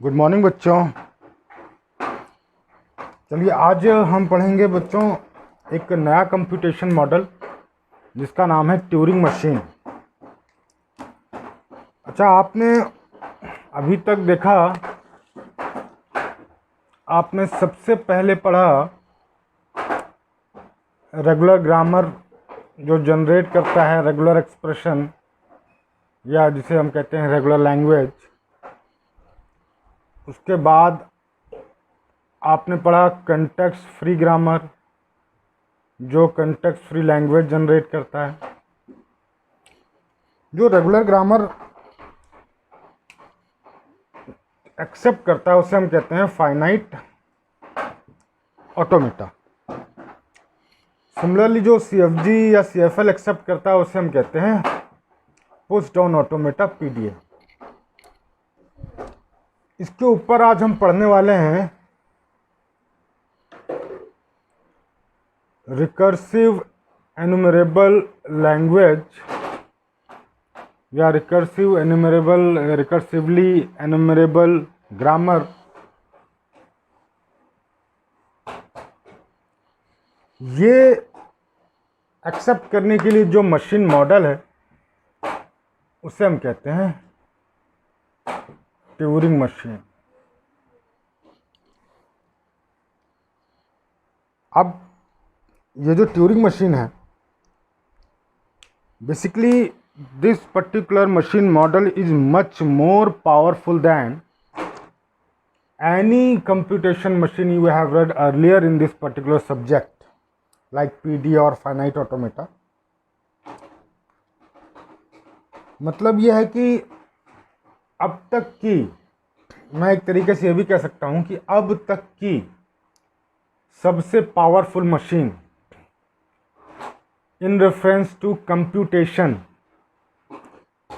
Good morning बच्चों। चलिए आज हम पढ़ेंगे बच्चों एक नया कंप्यूटेशन मॉडल जिसका नाम है ट्यूरिंग मशीन। अच्छा, आपने अभी तक देखा, आपने सबसे पहले पढ़ा रेगुलर ग्रामर जो जनरेट करता है रेगुलर एक्सप्रेशन, या जिसे हम कहते हैं रेगुलर लैंग्वेज। उसके बाद आपने पढ़ा कंटेक्स्ट फ्री ग्रामर जो कंटेक्स्ट फ्री लैंग्वेज जनरेट करता है। जो रेगुलर ग्रामर एक्सेप्ट करता है उसे हम कहते हैं फाइनाइट ऑटोमेटा। सिमिलरली जो सीएफजी या सीएफएल एक्सेप्ट करता है उसे हम कहते हैं पुश डाउन ऑटोमेटा पीडीए। इसके ऊपर आज हम पढ़ने वाले हैं रिकर्सिव एनुमरेबल लैंग्वेज या रिकर्सिवली एनुमरेबल ग्रामर। ये एक्सेप्ट करने के लिए जो मशीन मॉडल है उसे हम कहते हैं ट्यूरिंग मशीन। अब ये जो ट्यूरिंग मशीन है, basically this particular machine model is much more powerful then any computation machine you have read earlier in this particular subject like PD or finite automata। मतलब यह है कि अब तक की, मैं एक तरीके से यह भी कह सकता हूं कि अब तक की सबसे powerful machine in reference to computation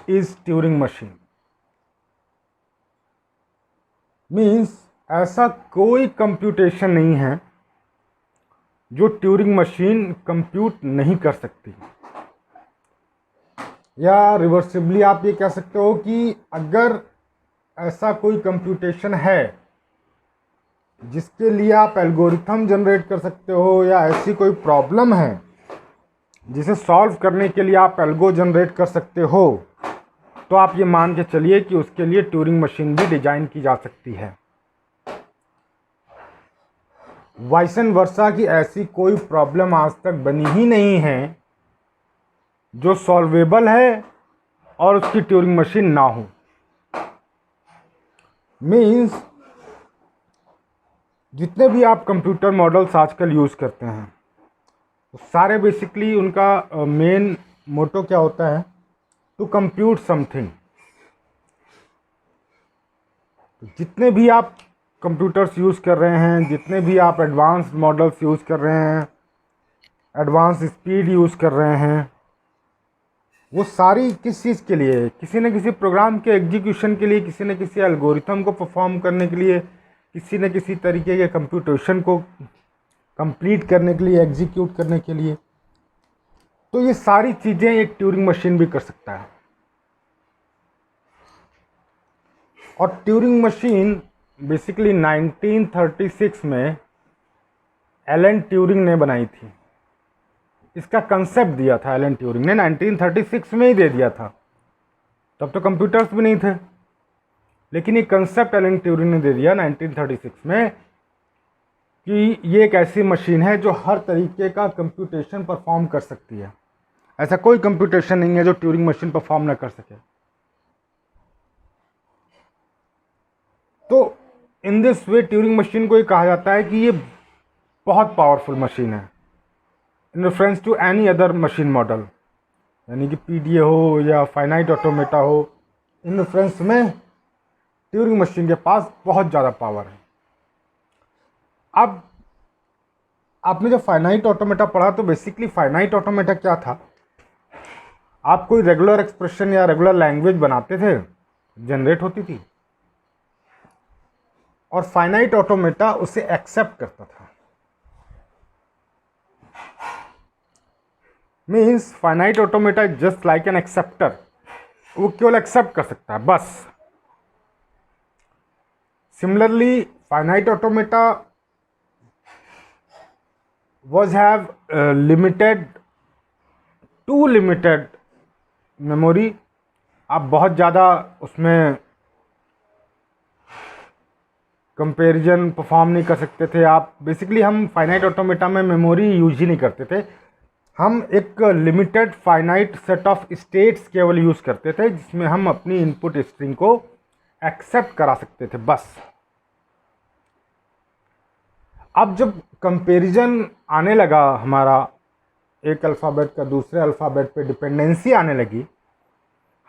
is Turing machine. Means ऐसा कोई कंप्यूटेशन नहीं है जो ट्यूरिंग मशीन कंप्यूट नहीं कर सकती। या रिवर्सिबली आप ये कह सकते हो कि अगर ऐसा कोई कंप्यूटेशन है जिसके लिए आप एल्गोरिथम जनरेट कर सकते हो, या ऐसी कोई प्रॉब्लम है जिसे सॉल्व करने के लिए आप एल्गो जनरेट कर सकते हो, तो आप ये मान के चलिए कि उसके लिए ट्यूरिंग मशीन भी डिजाइन की जा सकती है। वाइसन वर्सा की ऐसी कोई प्रॉब्लम आज तक बनी ही नहीं है जो सॉल्वेबल है और उसकी ट्यूरिंग मशीन ना हो। मीन्स जितने भी आप कंप्यूटर मॉडल्स आजकल यूज करते हैं सारे बेसिकली उनका मेन मोटो क्या होता है? To compute something. जितने भी आप कंप्यूटर्स यूज़ कर रहे हैं, जितने भी आप एडवांस्ड मॉडल्स यूज़ कर रहे हैं, एडवांस स्पीड यूज़ कर रहे हैं, वो सारी किस चीज़ के लिए? किसी न किसी प्रोग्राम के एग्जीक्यूशन के लिए, किसी न किसी एल्गोरिथम को परफॉर्म करने के लिए, किसी न किसी तरीके के कंप्यूटेशन को कंप्लीट करने के लिए, एग्जीक्यूट करने के लिए। तो ये सारी चीज़ें एक ट्यूरिंग मशीन भी कर सकता है। और ट्यूरिंग मशीन बेसिकली 1936 में एलन ट्यूरिंग ने बनाई थी। इसका कंसेप्ट दिया था एलन ट्यूरिंग ने, 1936 में ही दे दिया था। तब तो कंप्यूटर्स भी नहीं थे, लेकिन ये कंसेप्ट एलन ट्यूरिंग ने दे दिया 1936 में कि ये एक ऐसी मशीन है जो हर तरीके का कंप्यूटेशन परफॉर्म कर सकती है। ऐसा कोई कंप्यूटेशन नहीं है जो ट्यूरिंग मशीन परफॉर्म ना कर सके। तो in this way Turing machine को ये कहा जाता है कि ये बहुत पावरफुल मशीन है in reference to any other machine model, यानी कि पीडीए हो या फाइनाइट ऑटोमेटा हो, इन रेफरेंस में ट्यूरिंग मशीन के पास बहुत ज़्यादा पावर है। अब आपने जब फाइनाइट ऑटोमेटा पढ़ा तो बेसिकली फाइनाइट ऑटोमेटा क्या था? आप कोई रेगुलर एक्सप्रेशन या रेगुलर लैंग्वेज बनाते थे, जनरेट होती थी, और फाइनाइट ऑटोमेटा उसे एक्सेप्ट करता था। Means finite automata is just like an acceptor. वो केवल एक्सेप्ट कर सकता है बस। Similarly, finite automata was have limited memory. आप बहुत ज़्यादा उसमें कंपैरिजन परफॉर्म नहीं कर सकते थे. आप बेसिकली हम फाइनाइट ऑटोमेटा में मेमोरी यूज ही नहीं करते थे. हम एक limited finite set of states केवल यूज़ करते थे जिसमें हम अपनी इनपुट स्ट्रिंग को एक्सेप्ट करा सकते थे बस. अब जब कंपैरिजन आने लगा, हमारा एक अल्फ़ाबेट का दूसरे अल्फ़ाबेट पे डिपेंडेंसी आने लगी,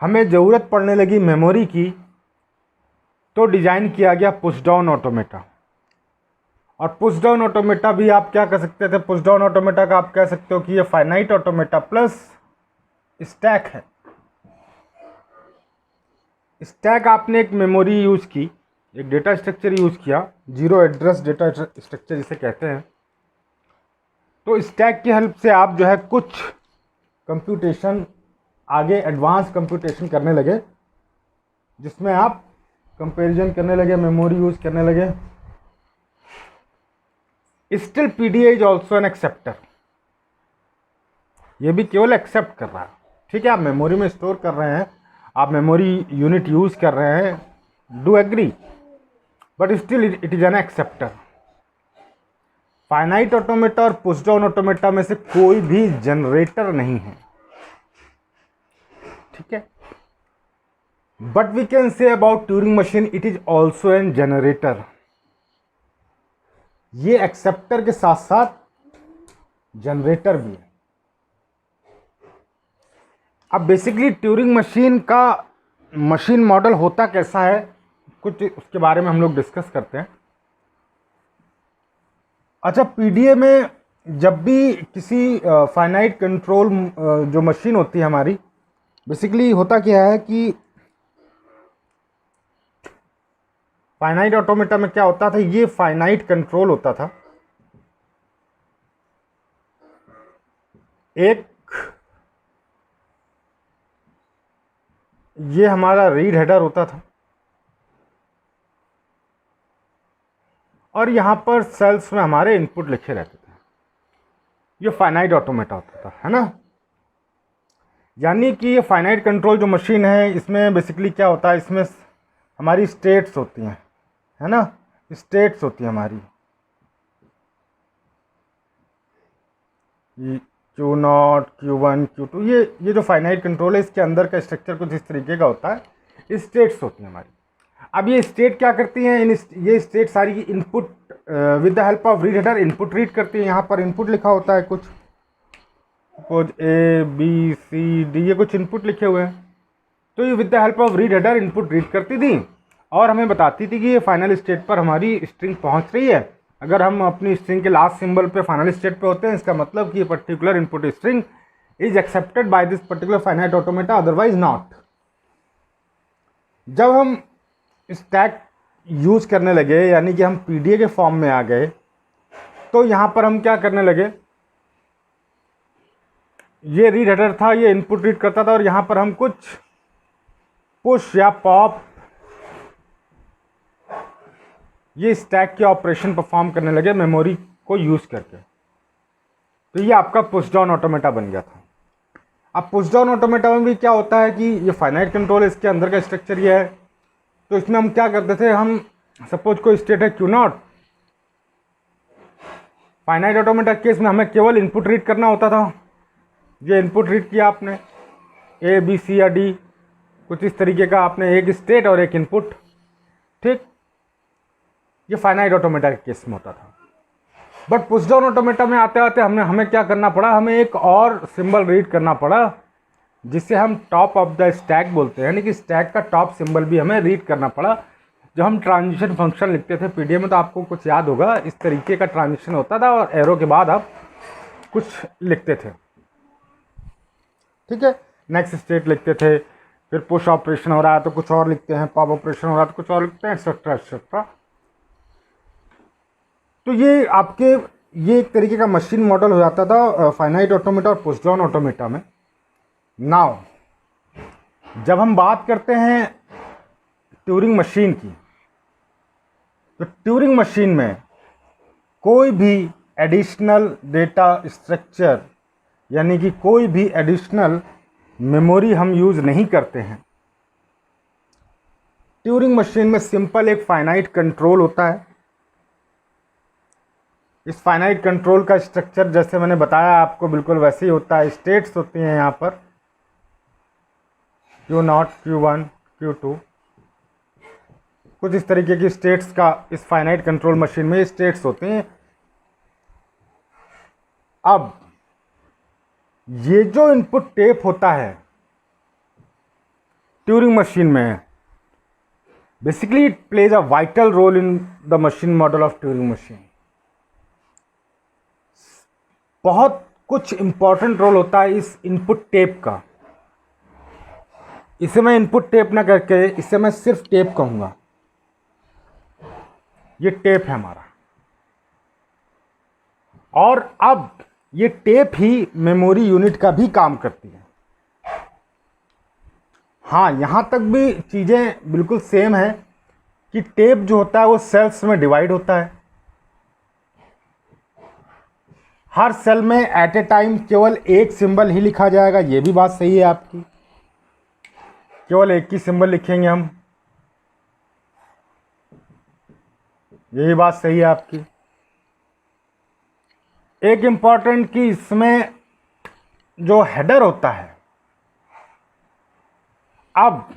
हमें ज़रूरत पड़ने लगी मेमोरी की, तो डिज़ाइन किया गया पुश डाउन ऑटोमेटा. और पुश डाउन ऑटोमेटा भी आप क्या कर सकते थे, पुश डाउन ऑटोमेटा का आप कह सकते हो कि ये फाइनाइट ऑटोमेटा प्लस स्टैक है. स्टैक आपने एक मेमोरी यूज़ की, एक डेटा स्ट्रक्चर यूज़ किया, जीरो एड्रेस डेटा स्ट्रक्चर जिसे कहते हैं. तो स्टैक की हेल्प से आप जो है कुछ कंप्यूटेशन, आगे एडवांस कंप्यूटेशन करने लगे, जिसमें आप कंपैरिजन करने लगे, मेमोरी यूज़ करने लगे. Still PDA is also N acceptor. ये भी केवल एक्सेप्ट कर रहा है. ठीक है, आप मेमोरी में स्टोर कर रहे हैं, आप मेमोरी यूनिट यूज़ कर रहे हैं, do agree, but still it is an acceptor. Finite automata और पुश डाउन ऑटोमेटा में से कोई भी जनरेटर नहीं है. ठीक है, but we can say about Turing machine it is also an generator. ये एक्सेप्टर के साथ साथ जनरेटर भी है. अब बेसिकली ट्यूरिंग मशीन का मशीन मॉडल होता कैसा है, कुछ उसके बारे में हम लोग डिस्कस करते हैं. अच्छा, पीडीए में जब भी किसी फाइनाइट कंट्रोल जो मशीन होती है हमारी, बेसिकली होता क्या है कि फाइनाइट ऑटोमेटा में क्या होता था, ये फाइनाइट कंट्रोल होता था. एक ये हमारा रीड हेडर होता था, और यहाँ पर सेल्स में हमारे इनपुट लिखे रहते थे. ये फाइनाइट ऑटोमेटा होता था, है ना. यानी कि ये फाइनाइट कंट्रोल जो मशीन है, इसमें बेसिकली क्या होता है, इसमें हमारी स्टेट्स होती हैं, है ना, स्टेट्स होती है हमारी. Q0, Q1, Q2, ये जो फाइनाइट कंट्रोल है, इसके अंदर का स्ट्रक्चर कुछ इस तरीके का होता है. स्टेट्स होती हैं हमारी. अब ये स्टेट क्या करती हैं, ये स्टेट सारी की input with the help of read header input read करती है. यहाँ पर इनपुट लिखा होता है कुछ A B C D, ये कुछ इनपुट लिखे हुए हैं. तो ये with the help of read header input read करती थी और हमें बताती थी कि ये फाइनल स्टेट पर हमारी स्ट्रिंग पहुंच रही है. अगर हम अपनी स्ट्रिंग के लास्ट सिंबल पे फाइनल स्टेट पे होते हैं, इसका मतलब कि ये particular input string is accepted by this particular finite automata, otherwise not. जब हम स्टैक यूज़ करने लगे, यानी कि हम पीडीए के फॉर्म में आ गए, तो यहाँ पर हम क्या करने लगे, ये रीड हेडर था, ये इनपुट रीड करता था, और यहाँ पर हम कुछ पुश या पॉप, ये स्टैक के ऑपरेशन परफॉर्म करने लगे मेमोरी को यूज़ करके. तो ये आपका पुश डाउन ऑटोमेटा बन गया था. अब पुश डाउन ऑटोमेटा में भी क्या होता है कि ये फाइनाइट कंट्रोल, इसके अंदर का स्ट्रक्चर ये है. तो इसमें हम क्या करते थे, हम सपोज कोई स्टेट है Q0, फाइनाइट ऑटोमेटा केस में हमें केवल इनपुट रीड करना होता था. ये इनपुट रीड किया आपने, A B C या D, कुछ इस तरीके का आपने एक स्टेट और एक इनपुट. ठीक, ये फाइनाइट ऑटोमेटा के केस में होता था. बट पुश डाउन ऑटोमेटा में आते आते हमें क्या करना पड़ा, हमें एक और सिंबल रीड करना पड़ा, जिसे हम टॉप ऑफ द स्टैक बोलते हैं. यानी कि स्टैक का टॉप सिंबल भी हमें रीड करना पड़ा. जब हम ट्रांजिशन फंक्शन लिखते थे पीडीए में, तो आपको कुछ याद होगा, इस तरीके का ट्रांजिशन होता था और एरो के बाद आप कुछ लिखते थे. ठीक है, नेक्स्ट स्टेट लिखते थे, फिर पुश ऑपरेशन हो रहा है तो कुछ और लिखते हैं, पॉप ऑपरेशन हो रहा है तो कुछ और लिखते हैं, एक्सेट्रा एक्सेट्रा. तो ये आपके ये एक तरीके का मशीन मॉडल हो जाता था फाइनाइट ऑटोमेटा और पुश डाउन ऑटोमेटा में. नाउ जब हम बात करते हैं ट्यूरिंग मशीन की, तो ट्यूरिंग मशीन में कोई भी एडिशनल डेटा स्ट्रक्चर यानी कि कोई भी एडिशनल मेमोरी हम यूज़ नहीं करते हैं। ट्यूरिंग मशीन में सिंपल एक फाइनाइट कंट्रोल होता है। इस फाइनाइट कंट्रोल का स्ट्रक्चर जैसे मैंने बताया आपको बिल्कुल वैसे ही होता है। स्टेट्स होती हैं यहाँ पर Q0, Q1, Q2, कुछ इस तरीके की स्टेट्स का इस फाइनाइट कंट्रोल मशीन में स्टेट्स होते हैं। अब ये जो इनपुट टेप होता है ट्यूरिंग मशीन में, basically it plays a vital role in the machine model of Turing machine. बहुत कुछ इंपॉर्टेंट रोल होता है इस इनपुट टेप का। इसे मैं इनपुट टेप ना करके इसे मैं सिर्फ टेप कहूंगा। ये टेप है हमारा, और अब ये टेप ही मेमोरी यूनिट का भी काम करती है। हाँ, यहां तक भी चीजें बिल्कुल सेम है कि टेप जो होता है वो सेल्स में डिवाइड होता है। हर सेल में एट ए टाइम केवल एक सिंबल ही लिखा जाएगा, ये भी बात सही है आपकी। केवल एक ही सिंबल लिखेंगे हम, यही बात सही है आपकी। एक इंपॉर्टेंट कि इसमें जो हेडर होता है, अब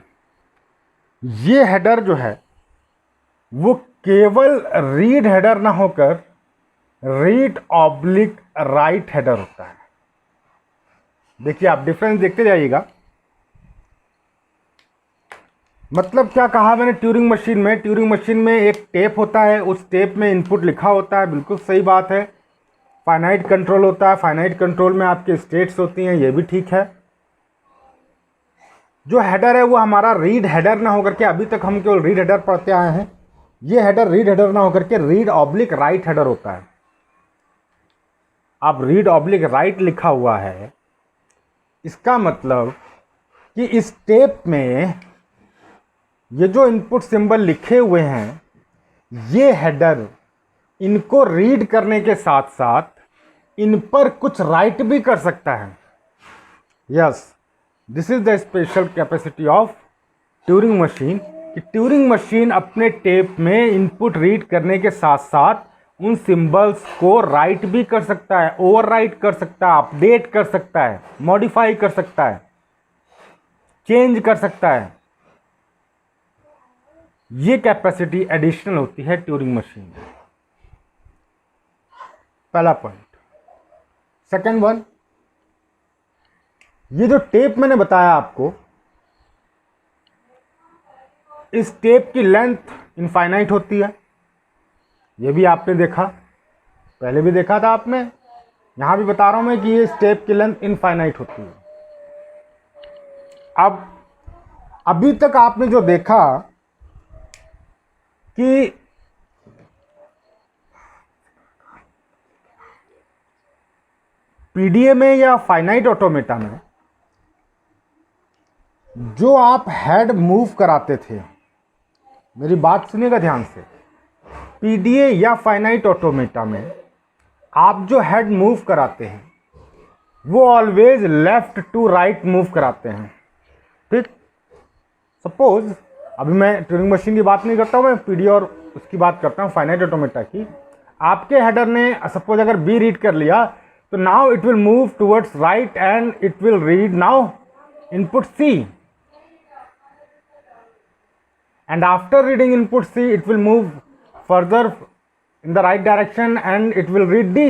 ये हेडर जो है वो केवल रीड हेडर ना होकर रीड ऑब्लिक राइट हेडर होता है। देखिए, आप डिफरेंस देखते जाइएगा। मतलब क्या कहा मैंने, ट्यूरिंग मशीन में एक टेप होता है, उस टेप में इनपुट लिखा होता है, बिल्कुल सही बात है। फाइनाइट कंट्रोल होता है, फाइनाइट कंट्रोल में आपके स्टेट्स होती हैं, ये भी ठीक है। जो हेडर है वो हमारा रीड हेडर ना होकर के, अभी तक हम केवल रीड हेडर पढ़ते आए हैं, ये हेडर रीड हेडर ना होकर के रीड ऑब्लिक राइट हेडर होता है। अब रीड ऑब्लिक राइट लिखा हुआ है, इसका मतलब कि इस टेप में ये जो इनपुट सिंबल लिखे हुए हैं, ये हेडर इनको रीड करने के साथ साथ इन पर कुछ राइट भी कर सकता है। Yes, this is the special capacity of Turing machine कि ट्यूरिंग मशीन अपने टेप में इनपुट रीड करने के साथ साथ उन सिंबल्स को राइट भी कर सकता है, ओवरराइट कर सकता है, अपडेट कर सकता है, मॉडिफाई कर सकता है, चेंज कर सकता है। ये कैपेसिटी एडिशनल होती है ट्यूरिंग मशीन में। पहला पॉइंट। सेकेंड वन, ये जो टेप मैंने बताया आपको, इस टेप की लेंथ इनफाइनाइट होती है। ये भी आपने देखा, पहले भी देखा था आपने, यहां भी बता रहा हूं मैं कि ये टेप की लेंथ इनफाइनाइट होती है। अब अभी तक आपने जो देखा कि पीडीए में या फाइनाइट ऑटोमेटा में जो आप हेड मूव कराते थे, मेरी बात सुनिएगा ध्यान से, पीडीए या फाइनाइट ऑटोमेटा में आप जो हेड मूव कराते हैं वो always left to right move कराते हैं। ठीक, सपोज अभी मैं ट्यूरिंग मशीन की बात नहीं करता हूं, मैं पीडीए और उसकी बात करता हूं, फाइनाइट ऑटोमेटा की। आपके हेडर ने सपोज अगर बी रीड कर लिया, तो now it will move towards right and it will read now input C, and after reading input C it will move further in the right direction and it will read D.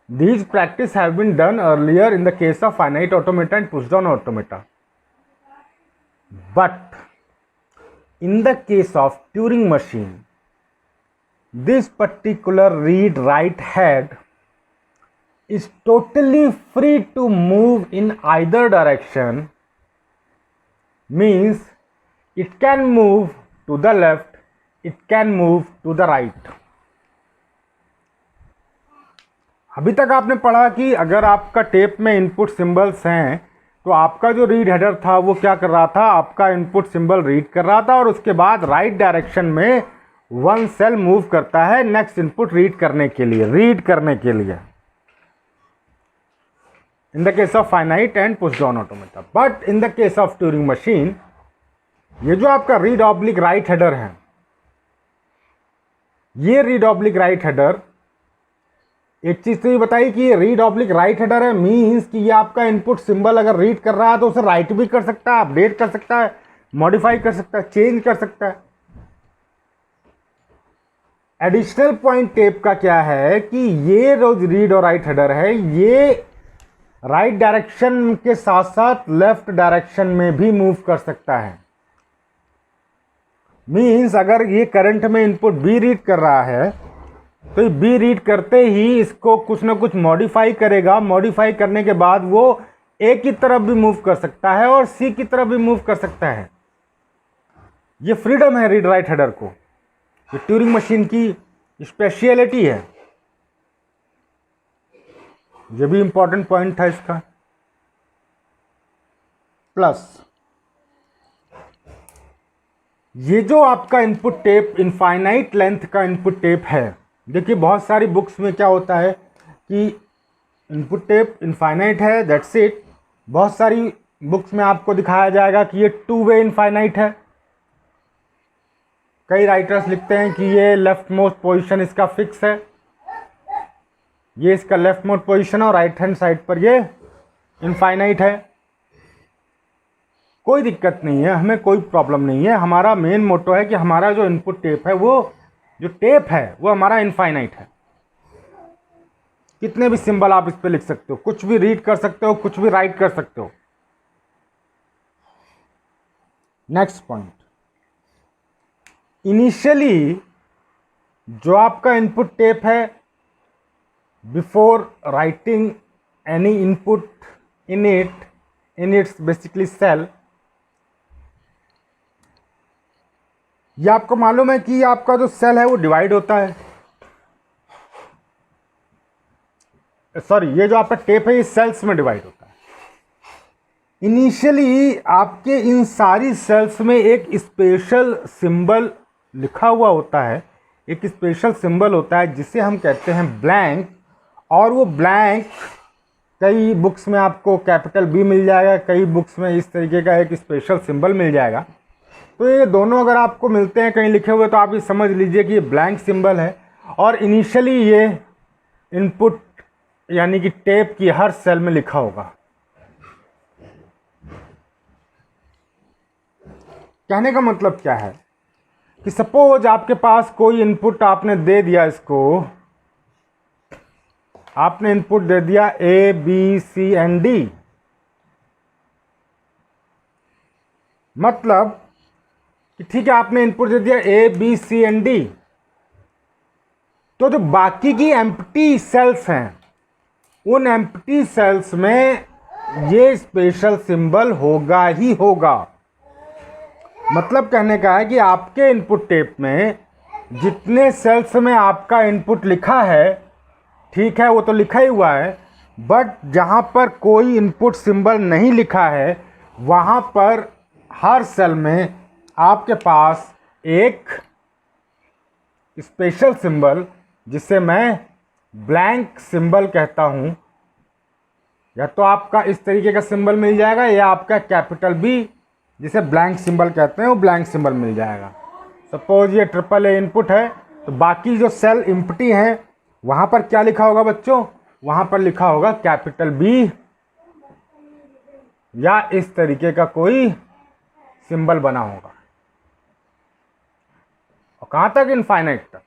These practice have been done earlier in the case of finite automata and push down automata, but in the case of Turing machine this particular read write head is totally free to move in either direction, means it can move to the left, it can move to the right. अभी तक आपने पढ़ा कि अगर आपका tape में input symbols हैं तो आपका जो रीड हेडर था वो क्या कर रहा था, आपका इनपुट सिंबल रीड कर रहा था और उसके बाद राइट डायरेक्शन में वन सेल मूव करता है नेक्स्ट इनपुट रीड करने के लिए, in the case of finite and push down automata. But in the case of Turing machine, ये जो आपका रीड ऑब्लिक राइट हेडर है, ये रीड ऑब्लिक राइट हेडर, एक चीज तो ये बताइए कि ये रीड ऑब्लिक राइट हेडर है, मीन्स कि ये आपका इनपुट सिंबल अगर रीड कर रहा है तो उसे राइट भी कर सकता है, अपडेट कर सकता है, मॉडिफाई कर सकता है, चेंज कर सकता है। एडिशनल पॉइंट टेप का क्या है कि ये जो रीड और राइट हेडर है, ये राइट डायरेक्शन के साथ साथ लेफ्ट डायरेक्शन में भी मूव कर सकता है। मीन्स अगर ये करंट में इनपुट बी रीड कर रहा है तो ये बी रीड करते ही इसको कुछ ना कुछ मॉडिफाई करेगा, मॉडिफाई करने के बाद वो ए की तरफ भी मूव कर सकता है और सी की तरफ भी मूव कर सकता है। ये फ्रीडम है रीड राइट हेडर को, ये ट्यूरिंग मशीन की स्पेशलिटी है। ये भी इंपॉर्टेंट पॉइंट था इसका। प्लस ये जो आपका इनपुट टेप इनफाइनाइट लेंथ का इनपुट टेप है, देखिए बहुत सारी बुक्स में क्या होता है कि इनपुट टेप इनफाइनाइट है, दैट्स इट। बहुत सारी बुक्स में आपको दिखाया जाएगा कि ये टू वे इनफाइनाइट है। कई राइटर्स लिखते हैं कि ये लेफ्ट मोस्ट पोजीशन इसका फिक्स है, ये इसका लेफ्ट मोस्ट पोजीशन और राइट हैंड साइड पर ये इनफाइनाइट है। कोई दिक्कत नहीं है, हमें कोई प्रॉब्लम नहीं है। हमारा मेन मोटो है कि हमारा जो इनपुट टेप है, वो जो टेप है वो हमारा इनफाइनाइट है। कितने भी सिंबल आप इस पे लिख सकते हो, कुछ भी रीड कर सकते हो, कुछ भी राइट कर सकते हो। नेक्स्ट पॉइंट, इनिशियली जो आपका इनपुट टेप है, before writing any input in its basically cell, ये आपको मालूम है कि आपका जो सेल है वो डिवाइड होता है। सॉरी, ये जो आपका टेप है ये सेल्स में डिवाइड होता है। इनिशियली आपके इन सारी सेल्स में एक स्पेशल सिंबल लिखा हुआ होता है, एक स्पेशल सिंबल होता है जिसे हम कहते हैं ब्लैंक। और वो ब्लैंक कई बुक्स में आपको कैपिटल बी मिल जाएगा, कई बुक्स में इस तरीके का एक स्पेशल सिंबल मिल जाएगा। तो ये दोनों अगर आपको मिलते हैं कहीं लिखे हुए तो आप ये समझ लीजिए कि ये ब्लैंक सिंबल है। और इनिशियली ये इनपुट यानी कि टेप की हर सेल में लिखा होगा। कहने का मतलब क्या है कि सपोज आपके पास कोई इनपुट आपने दे दिया, इसको आपने इनपुट दे दिया A B C and D, मतलब कि ठीक है आपने इनपुट दे दिया A B C and D, तो जो बाकी की एम्प्टी सेल्स हैं उन एम्प्टी सेल्स में ये स्पेशल सिंबल होगा ही होगा। मतलब कहने का है कि आपके इनपुट टेप में जितने सेल्स में आपका इनपुट लिखा है, ठीक है वो तो लिखा ही हुआ है, बट जहाँ पर कोई इनपुट सिंबल नहीं लिखा है वहाँ पर हर सेल में आपके पास एक स्पेशल सिंबल, जिसे मैं ब्लैंक सिंबल कहता हूँ, या तो आपका इस तरीके का सिंबल मिल जाएगा या आपका कैपिटल बी जिसे ब्लैंक सिंबल कहते हैं वो ब्लैंक सिंबल मिल जाएगा। सपोज ये ट्रिपल ए इनपुट है तो बाकी जो सेल एम्प्टी हैं वहाँ पर क्या लिखा होगा बच्चों, वहाँ पर लिखा होगा कैपिटल बी या इस तरीके का कोई सिंबल बना होगा। और कहाँ तक, इनफाइनाइट तक।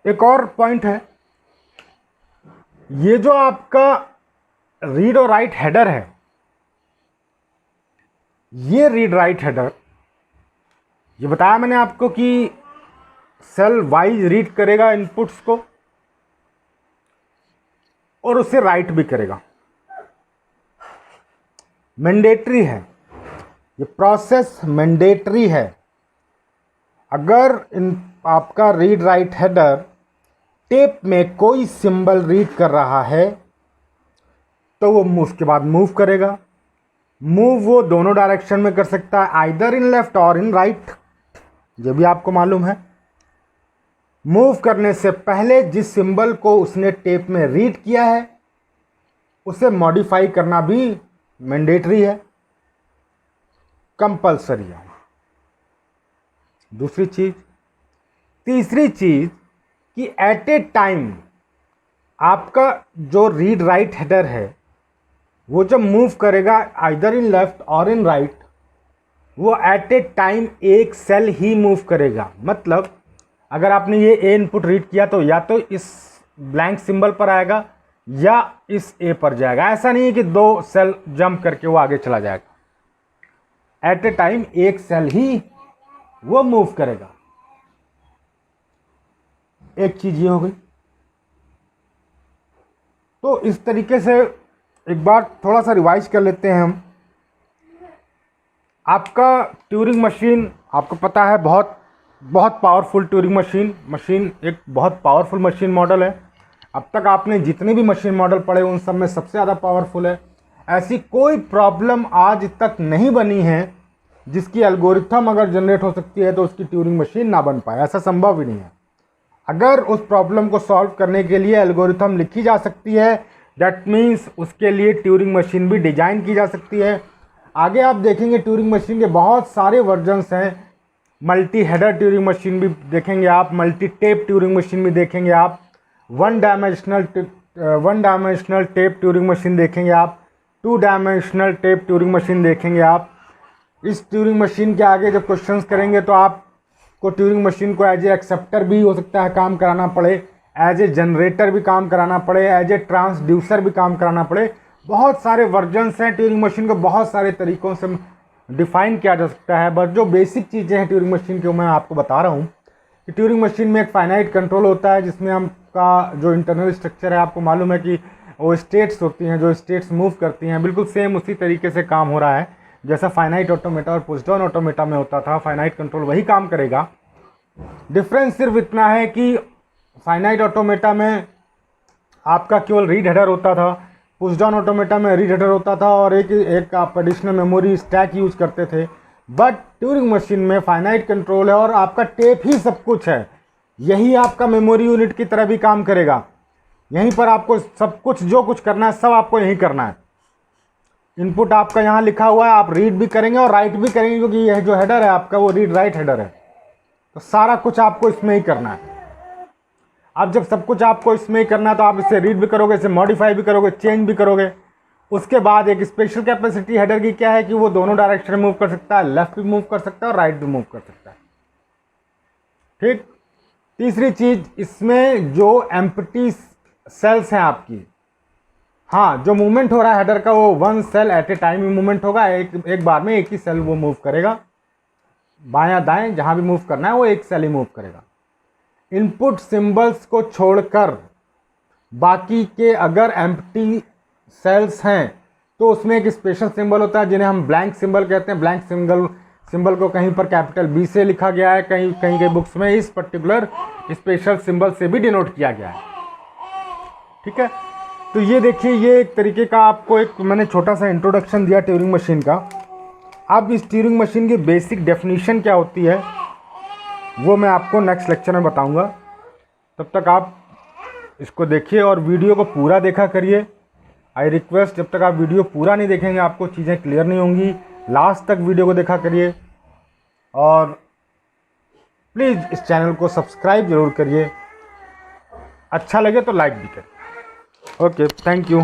एक और पॉइंट है, ये जो आपका रीड और राइट हेडर है, ये रीड राइट हेडर, ये बताया मैंने आपको कि सेल वाइज रीड करेगा इनपुट्स को और उसे राइट भी करेगा। मैंडेटरी है, ये प्रोसेस मैंडेटरी है। अगर आपका रीड राइट हेडर टेप में कोई सिंबल रीड कर रहा है तो वो उसके बाद मूव करेगा। मूव वो दोनों डायरेक्शन में कर सकता है, आइदर इन लेफ्ट और इन राइट, ये भी आपको मालूम है। मूव करने से पहले जिस सिंबल को उसने टेप में रीड किया है उसे मॉडिफाई करना भी मैंडेटरी है, कंपल्सरी है। दूसरी चीज। तीसरी चीज कि एट ए टाइम आपका जो रीड राइट हेडर है वो जब मूव करेगा आइदर इन लेफ्ट और इन राइट, वो एट ए टाइम एक सेल ही मूव करेगा। मतलब अगर आपने ये ए इनपुट रीड किया तो या तो इस ब्लैंक सिंबल पर आएगा या इस ए पर जाएगा। ऐसा नहीं है कि दो सेल जंप करके वो आगे चला जाएगा, एट ए टाइम एक सेल ही वो मूव करेगा। एक चीज ये हो गई। तो इस तरीके से एक बार थोड़ा सा रिवाइज कर लेते हैं हम। आपका ट्यूरिंग मशीन आपको पता है बहुत बहुत पावरफुल ट्यूरिंग मशीन एक बहुत पावरफुल मशीन मॉडल है। अब तक आपने जितने भी मशीन मॉडल पढ़े उन सब में सबसे ज़्यादा पावरफुल है। ऐसी कोई प्रॉब्लम आज तक नहीं बनी है जिसकी एल्गोरिथम अगर जनरेट हो सकती है तो उसकी ट्यूरिंग मशीन ना बन पाए, ऐसा संभव ही नहीं है। अगर उस प्रॉब्लम को सॉल्व करने के लिए एल्गोरिथम लिखी जा सकती है, दैट मीन्स उसके लिए ट्यूरिंग मशीन भी डिजाइन की जा सकती है। आगे आप देखेंगे ट्यूरिंग मशीन के बहुत सारे वर्जन्स हैं। मल्टी हेडर ट्यूरिंग मशीन भी देखेंगे आप, मल्टी टेप ट्यूरिंग मशीन भी देखेंगे आप, one dimensional tape Turing machine देखेंगे आप, 2 डायमेंशनल टेप ट्यूरिंग मशीन देखेंगे आप। इस ट्यूरिंग मशीन के आगे जब क्वेश्चंस करेंगे तो आपको ट्यूरिंग मशीन को एज ए एक्सेप्टर भी हो सकता है काम कराना पड़े, एज ए जनरेटर भी काम कराना पड़े, एज ए ट्रांसड्यूसर भी काम कराना पड़े। बहुत सारे वर्जन्स हैं ट्यूरिंग मशीन को, बहुत सारे तरीक़ों से डिफ़ाइन किया जा सकता है। बस जो बेसिक चीज़ें हैं ट्यूरिंग मशीन की वो मैं आपको बता रहा हूँ कि ट्यूरिंग मशीन में एक फाइनाइट कंट्रोल होता है जिसमें हमका जो इंटरनल स्ट्रक्चर है आपको मालूम है कि वो स्टेट्स होती हैं, जो स्टेट्स मूव करती हैं। बिल्कुल सेम उसी तरीके से काम हो रहा है जैसा फाइनाइट ऑटोमेटा और पुश डाउन ऑटोमेटा में होता था। फाइनाइट कंट्रोल वही काम करेगा। डिफरेंस सिर्फ इतना है कि फाइनाइट ऑटोमेटा में आपका केवल रीड हेडर होता था, पुश डाउन ऑटोमेटा में रीड हेडर होता था और एक आप एडिशनल मेमोरी स्टैक यूज़ करते थे। बट ट्यूरिंग मशीन में फाइनाइट कंट्रोल है और आपका टेप ही सब कुछ है। यही आपका मेमोरी यूनिट की तरह भी काम करेगा। यहीं पर आपको सब कुछ जो कुछ करना है सब आपको यहीं करना है। इनपुट आपका यहाँ लिखा हुआ है, आप रीड भी करेंगे और राइट भी करेंगे क्योंकि यह जो हेडर है आपका वो रीड राइट हेडर है। तो सारा कुछ आपको इसमें ही करना है। अब जब सब कुछ आपको इसमें ही करना है तो आप इसे रीड भी करोगे, इसे मॉडिफाई भी करोगे, चेंज भी करोगे। उसके बाद एक स्पेशल कैपेसिटी हेडर की क्या है कि वो दोनों डायरेक्शन में मूव कर सकता है, लेफ्ट भी मूव कर सकता है और राइट भी मूव कर सकता है। ठीक। तीसरी चीज, इसमें जो एम्प्टी सेल्स हैं आपकी, हाँ, जो मूवमेंट हो रहा है हेडर का वो one cell at a time ही मूवमेंट होगा। एक बार में एक ही सेल वो मूव करेगा, बायां दाएं जहां भी मूव करना है वो एक सेल ही मूव करेगा। इनपुट सिंबल्स को छोड़कर बाकी के अगर एम्प्टी सेल्स हैं तो उसमें एक स्पेशल सिंबल होता है जिन्हें हम ब्लैंक सिंबल कहते हैं। ब्लैंक सिंबल को कहीं पर कैपिटल बी से लिखा गया है, कहीं के बुक्स में इस पर्टिकुलर स्पेशल सिंबल से भी डिनोट किया गया है। ठीक है। तो ये देखिए, ये एक तरीके का आपको एक मैंने छोटा सा इंट्रोडक्शन दिया ट्यूरिंग मशीन का। अब इस ट्यूरिंग मशीन की बेसिक डेफिनेशन क्या होती है वो मैं आपको नेक्स्ट लेक्चर में बताऊंगा। तब तक आप इसको देखिए और वीडियो को पूरा देखा करिए। आई रिक्वेस्ट, जब तक आप वीडियो पूरा नहीं देखेंगे आपको चीज़ें क्लियर नहीं होंगी। लास्ट तक वीडियो को देखा करिए और प्लीज़ इस चैनल को सब्सक्राइब ज़रूर करिए। अच्छा लगे तो लाइक भी करिए। Okay, thank you.